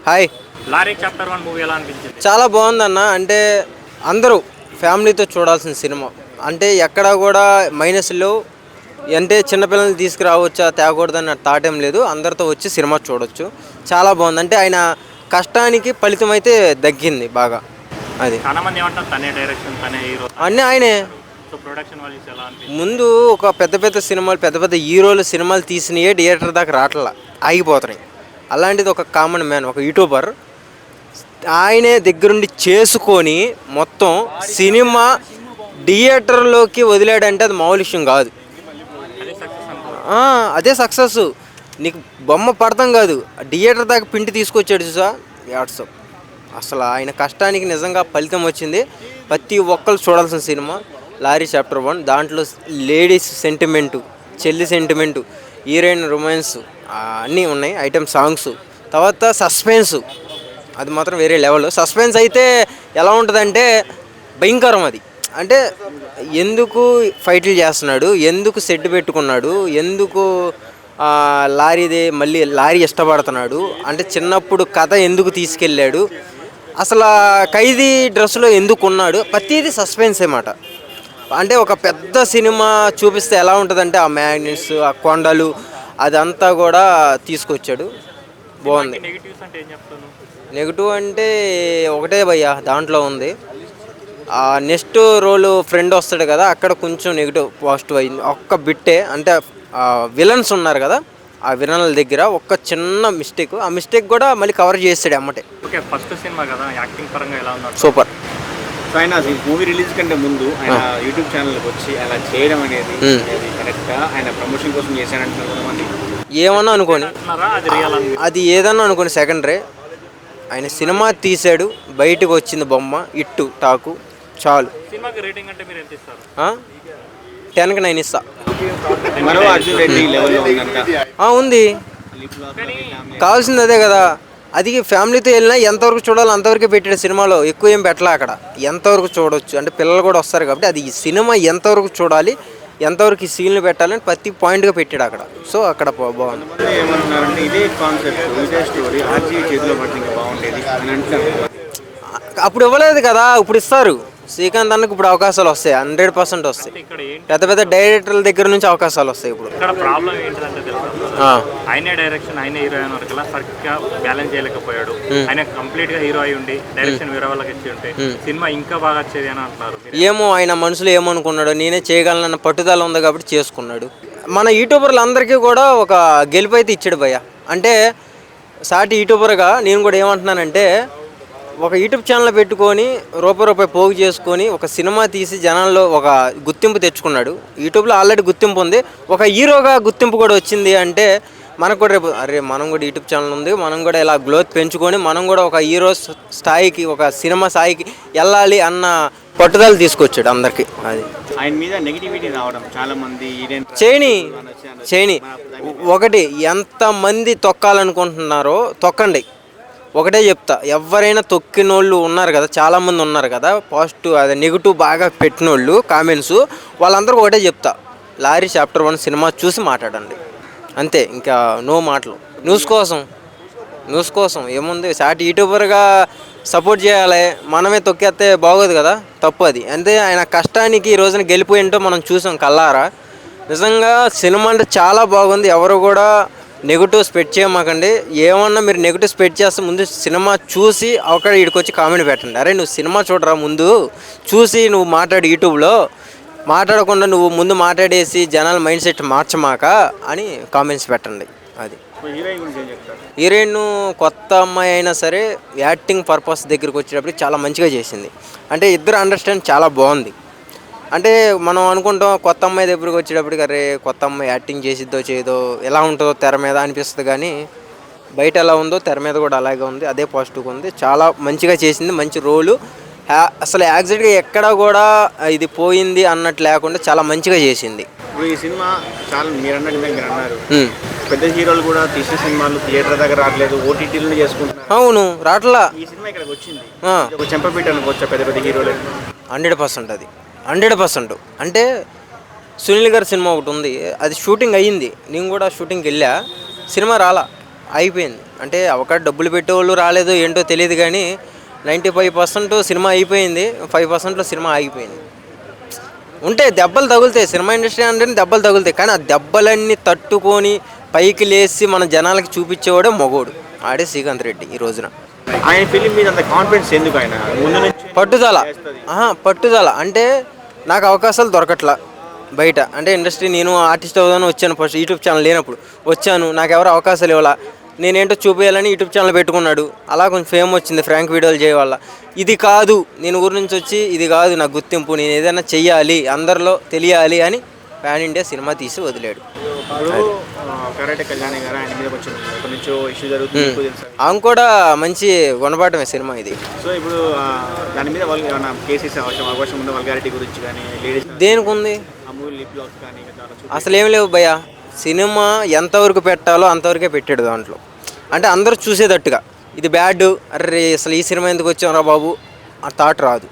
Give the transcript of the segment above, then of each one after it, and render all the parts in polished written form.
Hi. Lorry chapter 1 movie ఎలా అనిపించింది? చాలా బాగుందన్న. అంటే అందరూ ఫ్యామిలీతో చూడాల్సిన సినిమా. అంటే ఎక్కడా కూడా మైనస్లు, అంటే చిన్నపిల్లల్ని తీసుకురావచ్చా తేకూడదని థాట్ ఏం లేదు. అందరితో వచ్చి సినిమా చూడొచ్చు. చాలా బాగుంది. అంటే ఆయన కష్టానికి ఫలితం అయితే దక్కింది బాగా. అది చాలా మంది ఏమంటారు తనే డైరెక్షన్, తనే హీరో, అన్నీ ఆయనే. సో ప్రొడక్షన్ వాల్యూస్ ఎలా అనిపించింది? ముందు ఒక పెద్ద పెద్ద సినిమాలు, పెద్ద పెద్ద హీరోలు సినిమాలు తీసినయే థియేటర్ దాకా రావట్లా, ఆగిపోతున్నాయి. అలాంటిది ఒక కామన్ మ్యాన్, ఒక యూట్యూబర్ ఆయనే దగ్గరుండి చేసుకొని మొత్తం సినిమా థియేటర్లోకి వదిలాడంటే అది మామూలు విషయం కాదు. అదే సక్సెస్ అనుకో. అదే సక్సెస్. నీకు బొమ్మ పడతాం కాదు, థియేటర్ దాకా పిండి తీసుకొచ్చాడు చూసా, వాట్సాప్. అసలు ఆయన కష్టానికి నిజంగా ఫలితం వచ్చింది. ప్రతి ఒక్కరు చూడాల్సిన సినిమా లారీ చాప్టర్ 1. దాంట్లో లేడీస్ సెంటిమెంటు, చెల్లి సెంటిమెంటు, హీరోయిన్ రొమాన్స్ అన్నీ ఉన్నాయి. ఐటమ్ సాంగ్స్, తర్వాత సస్పెన్స్, అది మాత్రం వేరే లెవెల్. సస్పెన్స్ అయితే ఎలా ఉంటుందంటే భయంకరం. అది అంటే ఎందుకు ఫైట్లు చేస్తున్నాడు, ఎందుకు సెట్ పెట్టుకున్నాడు, ఎందుకు లారీదే మళ్ళీ లారీ ఇష్టపడుతున్నాడు, అంటే చిన్నప్పుడు కథ ఎందుకు తీసుకెళ్ళాడు, అసలు ఖైదీ డ్రెస్సులో ఎందుకు ఉన్నాడు, ప్రతిదీ సస్పెన్స్ అన్నమాట. అంటే ఒక పెద్ద సినిమా చూపిస్తే ఎలా ఉంటుందంటే ఆ మ్యాగ్నెట్స్, ఆ కొండలు, అదంతా కూడా తీసుకొచ్చాడు. బాగుంది. నెగిటివ్స్ అంటే ఏం చెప్తాను? నెగిటివ్ అంటే ఒకటే భయ్యా దాంట్లో ఉంది. నెక్స్ట్ రోలు ఫ్రెండ్ వస్తాడు కదా, అక్కడ కొంచెం నెగిటివ్. పాజిటివ్ అయింది ఒక్క బిట్టే. అంటే విలన్స్ ఉన్నారు కదా, ఆ విలన్ల దగ్గర ఒక్క చిన్న మిస్టేక్, ఆ మిస్టేక్ కూడా మళ్ళీ కవర్ చేస్తాడు అమ్మటే. ఓకే, ఫస్ట్ సినిమా కదా, యాక్టింగ్ పరంగా ఎలా ఉన్నారు? సూపర్. ఆయన మూవీ రిలీజ్ కంటే ముందు ఆయన యూట్యూబ్ ఛానల్కి వచ్చి అలా చేయడం అనేది కరెక్ట్గా ఆయన ప్రమోషన్ కోసం చేశానంటున్నారు కొంతమంది. ఏమన్నా అనుకోని, అది రియల్ అది ఏదన్నా అనుకోని సెకండరీ. ఆయన సినిమా తీశాడు, బయటకు వచ్చింది బొమ్మ, ఇట్టు టాకు చాలు. సినిమాకి రేటింగ్ అంటే మీరు ఎంత ఇస్తారు? 10కి 9 ఇస్తా. మరో అర్జున్ రెడ్డి లెవెల్లో ఉందంట. ఉంది. కావాల్సింది అదే కదా. అది ఫ్యామిలీతో వెళ్ళినా ఎంతవరకు చూడాలో అంతవరకే పెట్టాడు సినిమాలో, ఎక్కువ ఏం పెట్టలే అక్కడ. ఎంతవరకు చూడవచ్చు అంటే పిల్లలు కూడా వస్తారు కాబట్టి, అది సినిమా ఎంతవరకు చూడాలి, ఎంతవరకు ఈ సీన్లు పెట్టాలని ప్రతి పాయింట్గా పెట్టాడు అక్కడ. సో అక్కడ బాగుంది. ఏమంటున్నారంటే ఇదే కాన్సెప్ట్, ఇదే స్టోరీ ఆర్జీ చేతిలో పడితే ఇంకా బాగుండేది అని అంటున్నారు. అప్పుడు ఇవ్వలేదు కదా, ఇప్పుడు ఇస్తారు. శ్రీకాంత్ అన్నకు ఇప్పుడు అవకాశాలు వస్తాయి, 100% వస్తాయి. ఇక్కడ ఏంటి, పెద్ద పెద్ద డైరెక్టర్ల దగ్గర నుంచి అవకాశాలు వస్తాయి ఇప్పుడు. ఇక్కడ ప్రాబ్లం ఏంటంటే తెలుసా, ఆయనే డైరెక్షన్, ఆయనే హీరో అయిన వరకు సరిగ్గా బ్యాలెన్స్ చేయలేకపోయాడు. ఆయన కంప్లీట్ గా హీరో అయి ఉండి డైరెక్షన్ వేరే వాళ్ళకి ఇచ్చి ఉంటే సినిమా ఇంకా బాగా వచ్చేది అని అంటున్నారు. ఏమో ఆయన మనసులో ఏమనుకున్నాడు, నేనే చేయగలనన్న పట్టుదల ఉంది కాబట్టి చేసుకున్నాడు. మన యూట్యూబర్లు అందరికీ కూడా ఒక గెలుపు అయితే ఇచ్చాడు భయ్య. అంటే సాటి యూట్యూబర్గా నేను కూడా ఏమంటున్నానంటే, ఒక యూట్యూబ్ ఛానల్ పెట్టుకొని రూపాయి పోగు చేసుకొని ఒక సినిమా తీసి జనాల్లో ఒక గుర్తింపు తెచ్చుకున్నాడు. యూట్యూబ్లో ఆల్రెడీ గుర్తింపు ఉంది, ఒక హీరోగా గుర్తింపు కూడా వచ్చింది. అంటే మనకు కూడా రేపు మనం కూడా యూట్యూబ్ ఛానల్ ఉంది, మనం కూడా ఇలా గ్రోత్ పెంచుకొని మనం కూడా ఒక హీరో స్థాయికి, ఒక సినిమా స్థాయికి వెళ్ళాలి అన్న పట్టుదల తీసుకొచ్చాడు అందరికీ. అది ఆయన మీద నెగిటివిటీ రావడం చాలా మంది చేయని ఒకటి, ఎంతమంది తొక్కాలనుకుంటున్నారో తొక్కండి. ఒకటే చెప్తా, ఎవరైనా తొక్కినోళ్ళు ఉన్నారు కదా, చాలామంది ఉన్నారు కదా పాజిటివ్, అదే నెగిటివ్ బాగా పెట్టినోళ్ళు కామెంట్స్, వాళ్ళందరికీ ఒకటే చెప్తా, లారీ చాప్టర్ 1 సినిమా చూసి మాట్లాడండి అంతే. ఇంకా నో మాటలు. న్యూస్ కోసం ఏముంది, సాటి యూట్యూబర్గా సపోర్ట్ చేయాలి, మనమే తొక్కేస్తే బాగోదు కదా, తప్పు అది. అంతే. ఆయన కష్టానికి ఈ రోజున గెలిపోయింటో మనం చూసాం కల్లారా. నిజంగా సినిమా అంటే చాలా బాగుంది. ఎవరు కూడా నెగిటివ్ స్ప్రెడ్ చేయమాకండి. ఏమన్నా మీరు నెగిటివ్ స్ప్రెడ్ చేస్తే ముందు సినిమా చూసి అక్కడ ఇక్కడికి వచ్చి కామెంట్ పెట్టండి. అరే నువ్వు సినిమా చూడరా, ముందు చూసి నువ్వు మాట్లాడు. యూట్యూబ్లో మాట్లాడకుండా నువ్వు ముందు మాట్లాడేసి జనాల మైండ్ సెట్ మార్చమాక అని కామెంట్స్ పెట్టండి. అది హీరోయిన్ కొత్త అమ్మాయి అయినా సరే యాక్టింగ్ పర్పస్ దగ్గరికి వచ్చేటప్పుడు చాలా మంచిగా చేసింది. అంటే ఇద్దరు అండర్స్టాండ్ చాలా బాగుంది. అంటే మనం అనుకుంటాం కొత్త అమ్మాయి దగ్గరికి వచ్చేటప్పటికి అరే కొత్త అమ్మాయి యాక్టింగ్ చేసిద్దో చేయదో, ఎలా ఉంటుందో తెర మీద అనిపిస్తుంది. కానీ బయట ఎలా ఉందో తెర మీద కూడా అలాగే ఉంది. అదే పాజిటివ్గా ఉంది. చాలా మంచిగా చేసింది, మంచి రోలు. అసలు యాక్సిడెంట్గా ఎక్కడా కూడా ఇది పోయింది అన్నట్టు లేకుండా చాలా మంచిగా చేసింది. ఇప్పుడు ఈ సినిమా చాలా మీరు అన్నారు పెద్ద హీరోలు కూడా తీసే సినిమాలు థియేటర్ దగ్గర రావట్లేదు, ఓటీటీలను చేసుకుంటున్నారు. అవును, రావట్లా. ఈ సినిమా ఇక్కడికి వచ్చింది, ఒక చెంపపీట అనుకోవచ్చా పెద్ద పెద్ద హీరోలు? 100% అది 100%. అంటే సునీల్ గారి సినిమా ఒకటి ఉంది, అది షూటింగ్ అయ్యింది. నేను కూడా షూటింగ్కి వెళ్ళా, సినిమా రాలా, అయిపోయింది. అంటే అవకాశం డబ్బులు పెట్టేవాళ్ళు రాలేదో ఏంటో తెలియదు కానీ 95% సినిమా అయిపోయింది, 5%లో సినిమా ఆగిపోయింది. ఉంటే దెబ్బలు తగులుతాయి, సినిమా ఇండస్ట్రీ అంటే దెబ్బలు తగులుతాయి, కానీ ఆ దెబ్బలన్నీ తట్టుకొని పైకి లేచి మన జనాలకి చూపించేవాడే మగోడు, ఆడే శ్రీకాంత్ రెడ్డి ఈ రోజున. ఆయన ఫిలిం మీద అంత కాన్ఫిడెన్స్ ఎందుకు? ఆయన ముందు నుంచి పట్టుదల, పట్టుదల అంటే నాకు అవకాశాలు దొరకట్లా బయట, అంటే ఇండస్ట్రీ నేను ఆర్టిస్ట్ అవుదాను వచ్చాను, ఫస్ట్ యూట్యూబ్ ఛానల్ లేనప్పుడు వచ్చాను, నాకు ఎవరు అవకాశాలు ఇవ్వాలా, నేనేంటో చూపించాలని యూట్యూబ్ ఛానల్ పెట్టుకున్నాడు, అలా కొంచెం ఫేమ్ వచ్చింది ఫ్రాంక్ వీడియోలు చేయవల్ల. ఇది కాదు నేను ఊరి నుంచి వచ్చి, ఇది కాదు నా గుర్తింపు, నేను ఏదైనా చెయ్యాలి అందరిలో తెలియాలి అని పాన్ ఇండియా సినిమా తీసి వదిలాడు. కరాటే కళ్యాణి గారు ఆయన మీద కొంచెం కొంచెం ఇష్యూ జరుగుతుంది, ఆమె కూడా మంచి గుణపాఠమే సినిమా ఇది. సో ఇప్పుడు దాని మీద వాళ్ళు ఏమైనా కేసెస్ అవకాశం ఉందా? వల్గారిటీ గురించి కానీ లేడీస్ దేనికి ఉంది? అమూల్ లిప్ లాక్ కానీ అసలు ఏం లేవు భయ్య, సినిమా ఎంతవరకు పెట్టాలో అంతవరకే పెట్టాడు దాంట్లో, అంటే అందరూ చూసేటట్టుగా. ఇది బ్యాడ్, అరే అసలు ఈ సినిమా ఎందుకు వచ్చాం రా బాబు ఆ థాట్ రాదు,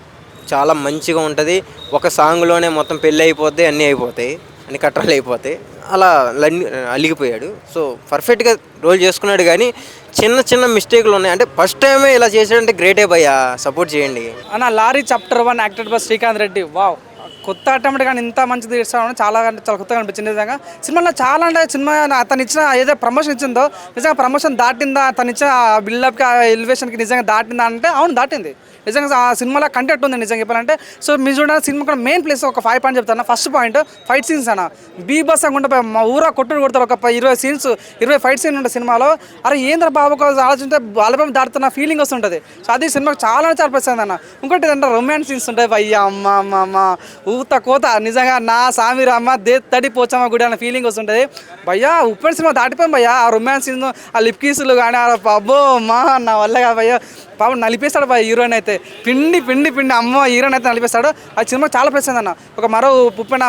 చాలా మంచిగా ఉంటుంది. ఒక సాంగ్లోనే మొత్తం పెళ్ళి అయిపోతాయి, అన్నీ అయిపోతాయి, అన్ని కట్రాలు అయిపోతాయి, అలా అలిగిపోయాడు. సో పర్ఫెక్ట్గా రోల్ చేసుకున్నాడు, కానీ చిన్న చిన్న మిస్టేక్లు ఉన్నాయి. అంటే ఫస్ట్ టైమే ఇలా చేసాడంటే గ్రేటే భయ్యా, సపోర్ట్ చేయండి అన్న. Lorry chapter 1 acted by Srikanth Reddy. Wow, కొత్త అటెంప్ట్ కానీ ఇంత మంచిది చేస్తామని చాలా అంటే చాలా కొత్తగా అనిపించింది నిజంగా. సినిమాలో చాలా అంటే సినిమా అతను ఇచ్చిన ఏదో ప్రమోషన్ ఇచ్చిందో నిజంగా ప్రమోషన్ దాటిందా, అతను ఇచ్చిన బిల్డప్కి ఎలివేషన్కి నిజంగా దాటిందా అంటే అవును దాటింది. నిజంగా ఆ సినిమాలో కంటెంట్ ఉంది నిజంగా చెప్పాలంటే. సో మీరు చూడండి సినిమా కూడా మెయిన్ ప్లేస్ ఒక 5 పాయింట్ చెప్తాను. ఫస్ట్ పాయింట్ ఫైట్ సీన్స్ అన్న, బీబస్ అనుకుంటే మా ఊరా కొడతారు, ఒక 20 సీన్స్ 20 ఫైట్ సీన్ ఉంటుంది సినిమాలో. అరే ఏంద్ర బాబు ఆలోచింటే ఆల్బమ్ దాటుతున్న ఫీలింగ్ వస్తుంటుంది. సో అది సినిమాకి చాలా చాలా ప్లస్ అయింది అన్న. ఇంకోటి ఏంటంటే రొమాన్స్ సీన్స్ ఉంటాయి భయ్యా, అమ్మ ఊత కోత నిజంగా నా సామిరమ్మ తడి పోచమ్మ గుడి అన్న ఫీలింగ్ వస్తుంటుంది భయ్యా. ఉప్పెన్ సినిమా దాటిపోయాం భయ్యా, ఆ రొమాన్స్ సీన్స్ ఆ లిప్ కీసులు కానీ అబ్బో మా నా వల్ల కాదు భయ్యా. పాపం నలిపేస్తాడు భయ్య హీరోయిన్ అయితే, పిండి అమ్మ హీరోయిన్ అయితే నలిపేస్తాడు. ఆ సినిమా చాలా ప్లస్ అయింది అన్న. ఒక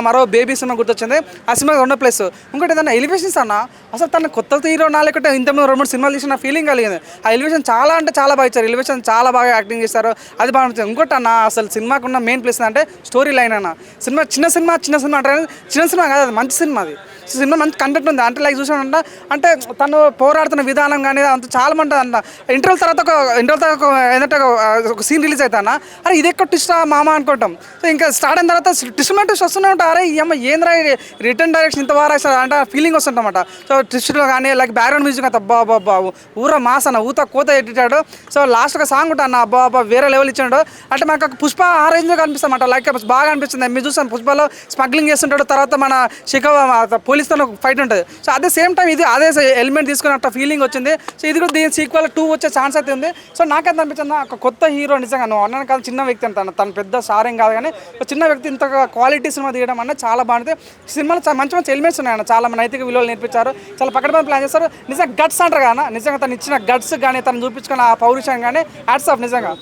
మరో బేబీ సినిమా గుర్తొచ్చింది, ఆ సినిమా 2 ప్లస్. ఇంకోటి ఏదన్నా ఎలివేషన్స్ అన్న, అసలు తన కొత్త హీరో నా లేకుంటే ఇంతకుముందు 2-3 సినిమాలు తీసిన ఫీలింగ్ కలిగింది. ఆ ఎలివేషన్ చాలా అంటే చాలా బాగా ఇచ్చారు, ఎలివేషన్ చాలా బాగా యాక్టింగ్ చేస్తారు, అది బాగా నచ్చింది. ఇంకోటి అన్న అసలు సినిమాకు ఉన్న మెయిన్ ప్లేస్ అంటే స్టోరీ లైన్ అన్న. సినిమా చిన్న సినిమా అంటే చిన్న సినిమా కాదు, అది మంచి సినిమా. అది సినిమా మంచి కంటెంట్ ఉంది అంటే లైక్ చూసానంట, అంటే తను పోరాడుతున్న విధానం కానీ అంత చాలా మంది అంట. ఇంటర్వల్ తర్వాత ఏంటంటే ఒక సీన్ రిలీజ్ అవుతా అన్న, అరే ఇది ఎక్కడ ట్విస్ట్ మామ అనుకుంటాం. సో ఇంకా స్టార్ట్ అయిన తర్వాత ట్విస్ట్ వస్తూనే ఉంటా, అరే ఈ అమ్మ ఏంద్రా రిటర్న్ డైరెక్షన్ ఇంత బాగా అంటే ఫీలింగ్ వస్తుంటన్నమాట. సో ట్విస్ట్లో కానీ లైక్ బ్యాక్గ్రౌండ్ మ్యూజిక్ అంత అబ్బా ఊర మాస్ అన్న, ఊత కోత ఎట్టించాడు. సో లాస్ట్ ఒక సాంగ్ ఉంటా అన్న, అబ్బా వేరే లెవెల్ ఇచ్చాడు. అంటే మనకు ఒక పుష్ప ఆ రేంజ్లో కనిపిస్తామట, లైక్ బాగా అనిపిస్తుంది. మీరు చూస్తాను పుష్పలో స్మగ్లింగ్ చేస్తుంటాడు, తర్వాత మన పోలీస్తో ఫైట్ ఉంటుంది. సో అదే సేమ్ టైం ఇది అదే ఎలిమెంట్ తీసుకున్నట్టు ఫీలింగ్ వచ్చింది. సో ఇది కూడా దీని సీక్వెల్ 2 వచ్చే ఛాన్స్ అయితే ఉంది. సో నాకైతే అనిపించింది ఒక కొత్త హీరో నిజంగా, నువ్వు అన్నాను కాదు చిన్న వ్యక్తి అంత, తను పెద్ద స్టార్ ఏం కాదు కానీ ఒక చిన్న వ్యక్తి ఇంత క్వాలిటీ సినిమా తీయడం అన్నది చాలా బాగుంది. సినిమాలో మంచి మంచి ఎలిమెంట్స్ ఉన్నాయన్న, చాలా నైతిక విలువలు నేర్పించారు, చాలా పక్కన ప్లాన్ చేస్తారు. నిజంగా గట్స్ అంటారు కదా, నిజంగా తను ఇచ్చిన గట్స్ కానీ తను చూపించుకున్న ఆ పౌరుషం కానీ హ్యాట్స్ ఆఫ్ నిజంగా.